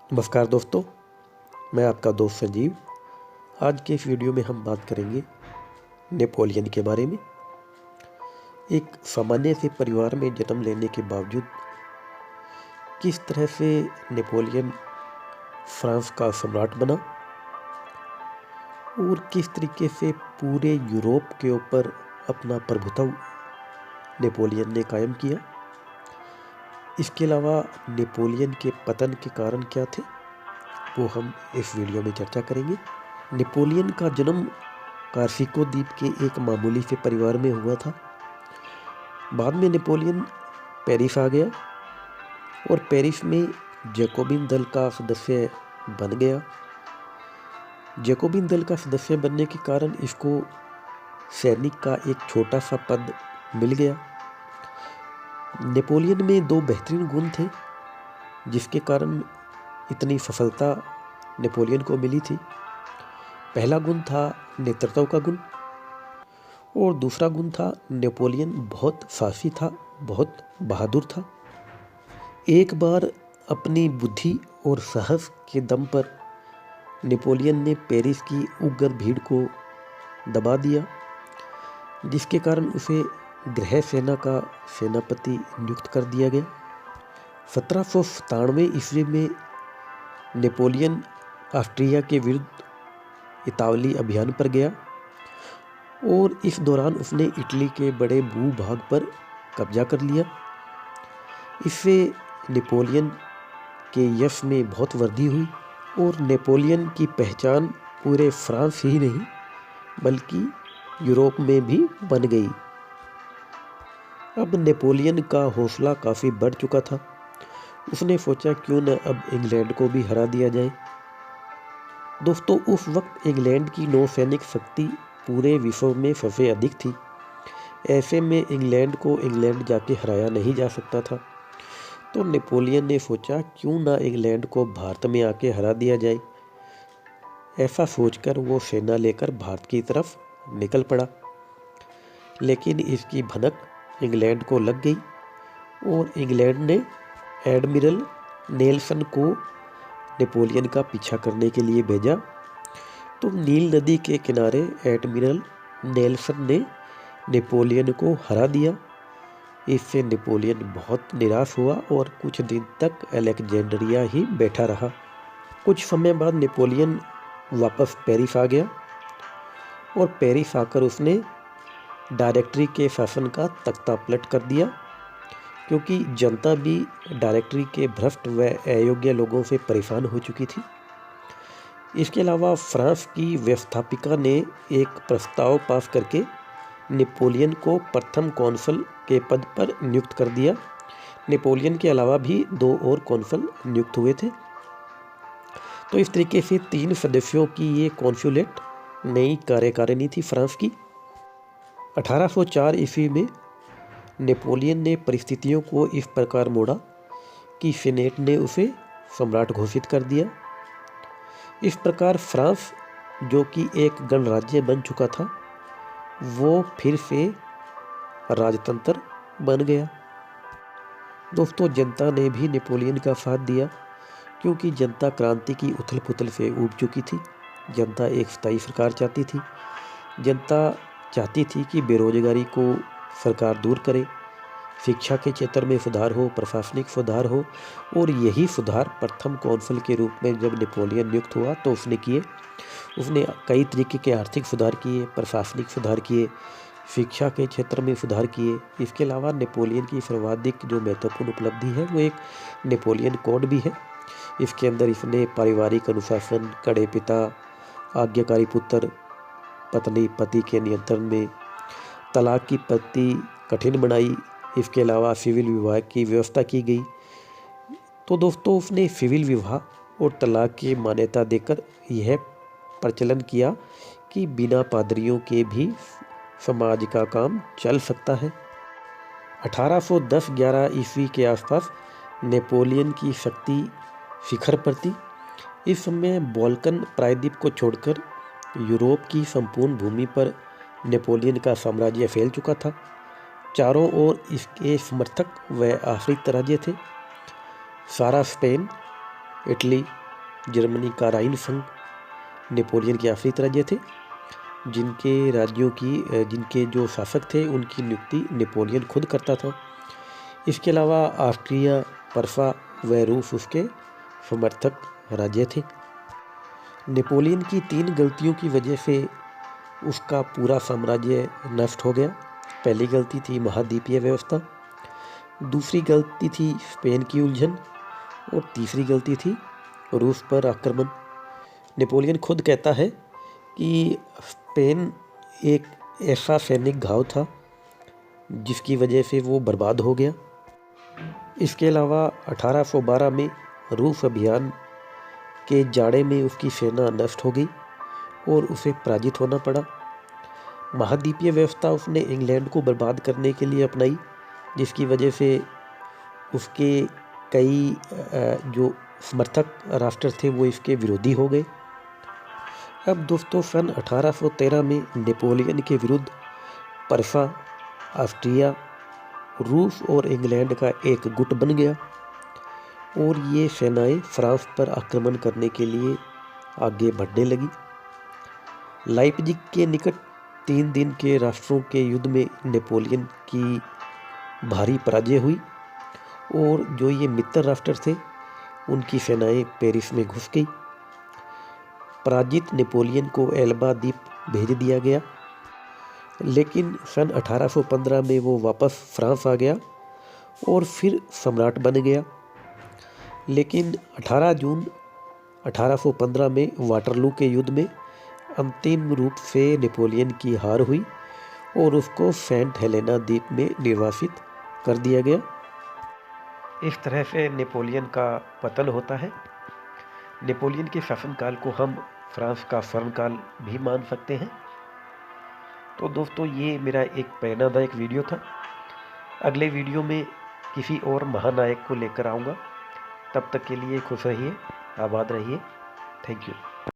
नमस्कार दोस्तों, मैं आपका दोस्त संजीव। आज के इस वीडियो में हम बात करेंगे नेपोलियन के बारे में। एक सामान्य से परिवार में जन्म लेने के बावजूद किस तरह से नेपोलियन फ्रांस का सम्राट बना और किस तरीके से पूरे यूरोप के ऊपर अपना प्रभुत्व नेपोलियन ने कायम किया। इसके अलावा नेपोलियन के पतन के कारण क्या थे, वो हम इस वीडियो में चर्चा करेंगे। नेपोलियन का जन्म कार्सिको द्वीप के एक मामूली से परिवार में हुआ था। बाद में नेपोलियन पेरिस आ गया और पेरिस में जैकोबिन दल का सदस्य बन गया। जैकोबिन दल का सदस्य बनने के कारण इसको सैनिक का एक छोटा सा पद मिल गया। नेपोलियन में दो बेहतरीन गुण थे जिसके कारण इतनी सफलता नेपोलियन को मिली थी। पहला गुण था नेतृत्व का गुण और दूसरा गुण था नेपोलियन बहुत साहसी था, बहुत बहादुर था। एक बार अपनी बुद्धि और साहस के दम पर नेपोलियन ने पेरिस की उग्र भीड़ को दबा दिया, जिसके कारण उसे गृह सेना का सेनापति नियुक्त कर दिया गया। 1797 ईस्वी में नेपोलियन ऑस्ट्रिया के विरुद्ध इतावली अभियान पर गया और इस दौरान उसने इटली के बड़े भूभाग पर कब्जा कर लिया। इससे नेपोलियन के यश में बहुत वृद्धि हुई और नेपोलियन की पहचान पूरे फ्रांस ही नहीं बल्कि यूरोप में भी बन गई। अब नेपोलियन का हौसला काफ़ी बढ़ चुका था। उसने सोचा क्यों न अब इंग्लैंड को भी हरा दिया जाए। दोस्तों, उस वक्त इंग्लैंड की नौसैनिक शक्ति पूरे विश्व में सबसे अधिक थी। ऐसे में इंग्लैंड को इंग्लैंड जाके हराया नहीं जा सकता था। तो नेपोलियन ने सोचा क्यों ना इंग्लैंड को भारत में आके हरा दिया जाए। ऐसा सोचकर वो सेना लेकर भारत की तरफ निकल पड़ा। लेकिन इसकी भनक इंग्लैंड को लग गई और इंग्लैंड ने एडमिरल नेल्सन को नेपोलियन का पीछा करने के लिए भेजा। तो नील नदी के किनारे एडमिरल नेल्सन ने नेपोलियन को हरा दिया। इससे नेपोलियन बहुत निराश हुआ और कुछ दिन तक अलेक्जेंड्रिया ही बैठा रहा। कुछ समय बाद नेपोलियन वापस पेरिस आ गया और पेरिस आकर उसने डायरेक्टरी के शासन का तख्ता पलट कर दिया, क्योंकि जनता भी डायरेक्टरी के भ्रष्ट व अयोग्य लोगों से परेशान हो चुकी थी। इसके अलावा फ्रांस की व्यवस्थापिका ने एक प्रस्ताव पास करके नेपोलियन को प्रथम कौंसल के पद पर नियुक्त कर दिया। नेपोलियन के अलावा भी 2 और कौंसल नियुक्त हुए थे। तो इस तरीके से 3 सदस्यों की ये कौंसुलेट नई कार्यकारिणी थी फ्रांस की। 1804 ईस्वी में नेपोलियन ने परिस्थितियों को इस प्रकार मोड़ा कि सीनेट ने उसे सम्राट घोषित कर दिया। इस प्रकार फ्रांस, जो कि एक गणराज्य बन चुका था, वो फिर से राजतंत्र बन गया। दोस्तों, जनता ने भी नेपोलियन का साथ दिया, क्योंकि जनता क्रांति की उथल पुथल से ऊब चुकी थी। जनता एक स्थायी सरकार चाहती थी। जनता चाहती थी कि बेरोजगारी को सरकार दूर करे, शिक्षा के क्षेत्र में सुधार हो, प्रशासनिक सुधार हो। और यही सुधार प्रथम कौंसल के रूप में जब नेपोलियन नियुक्त हुआ तो उसने किए। उसने कई तरीके के आर्थिक सुधार किए, प्रशासनिक सुधार किए, शिक्षा के क्षेत्र में सुधार किए। इसके अलावा नेपोलियन की सर्वाधिक जो महत्वपूर्ण उपलब्धि है वो एक नेपोलियन कोड भी है। इसके अंदर इसने पारिवारिक अनुशासन, कड़े पिता, आज्ञाकारी पुत्र, पत्नी पति के नियंत्रण में, तलाक की पद्धति कठिन बनाई। इसके अलावा सिविल विवाह की व्यवस्था की गई। तो दोस्तों, उसने सिविल विवाह और तलाक की मान्यता देकर यह प्रचलन किया कि बिना पादरियों के भी समाज का काम चल सकता है। 1810-11 ईस्वी के आसपास नेपोलियन की शक्ति शिखर पर थी। इस समय बाल्कन प्रायद्वीप को छोड़कर यूरोप की संपूर्ण भूमि पर नेपोलियन का साम्राज्य फैल चुका था। चारों ओर इसके समर्थक व आश्रित राज्य थे। सारा स्पेन, इटली, जर्मनी का राइन संघ नेपोलियन के आश्रित राज्य थे, जिनके जो शासक थे उनकी नियुक्ति नेपोलियन खुद करता था। इसके अलावा ऑस्ट्रिया, पर्सा व रूस उसके समर्थक राज्य थे। नेपोलियन की 3 गलतियों की वजह से उसका पूरा साम्राज्य नष्ट हो गया। पहली गलती थी महाद्वीपीय व्यवस्था, दूसरी गलती थी स्पेन की उलझन और तीसरी गलती थी रूस पर आक्रमण। नेपोलियन खुद कहता है कि स्पेन एक ऐसा सैनिक घाव था जिसकी वजह से वो बर्बाद हो गया। इसके अलावा 1812 में रूस अभियान के जाड़े में उसकी सेना नष्ट हो गई और उसे पराजित होना पड़ा। महाद्वीपीय व्यवस्था उसने इंग्लैंड को बर्बाद करने के लिए अपनाई, जिसकी वजह से उसके कई जो समर्थक राष्ट्र थे वो इसके विरोधी हो गए। अब दोस्तों सन 1813 में नेपोलियन के विरुद्ध पर्सा, ऑस्ट्रिया, रूस और इंग्लैंड का एक गुट बन गया और ये सेनाएं फ्रांस पर आक्रमण करने के लिए आगे बढ़ने लगी। लाइप्जिग के निकट 3 दिन के राष्ट्रों के युद्ध में नेपोलियन की भारी पराजय हुई और जो ये मित्र राष्ट्र थे उनकी सेनाएं पेरिस में घुस गई। पराजित नेपोलियन को एल्बा द्वीप भेज दिया गया, लेकिन सन 1815 में वो वापस फ्रांस आ गया और फिर सम्राट बन गया। लेकिन 18 जून 1815 में वाटरलू के युद्ध में अंतिम रूप से नेपोलियन की हार हुई और उसको सेंट हेलेना द्वीप में निर्वासित कर दिया गया। इस तरह से नेपोलियन का पतन होता है। नेपोलियन के शासनकाल को हम फ्रांस का स्वर्णकाल भी मान सकते हैं। तो दोस्तों ये मेरा एक प्रेरणादायक वीडियो था। अगले वीडियो में किसी और महानायक को लेकर आऊँगा। तब तक के लिए खुश रहिए, आबाद रहिए। Thank you.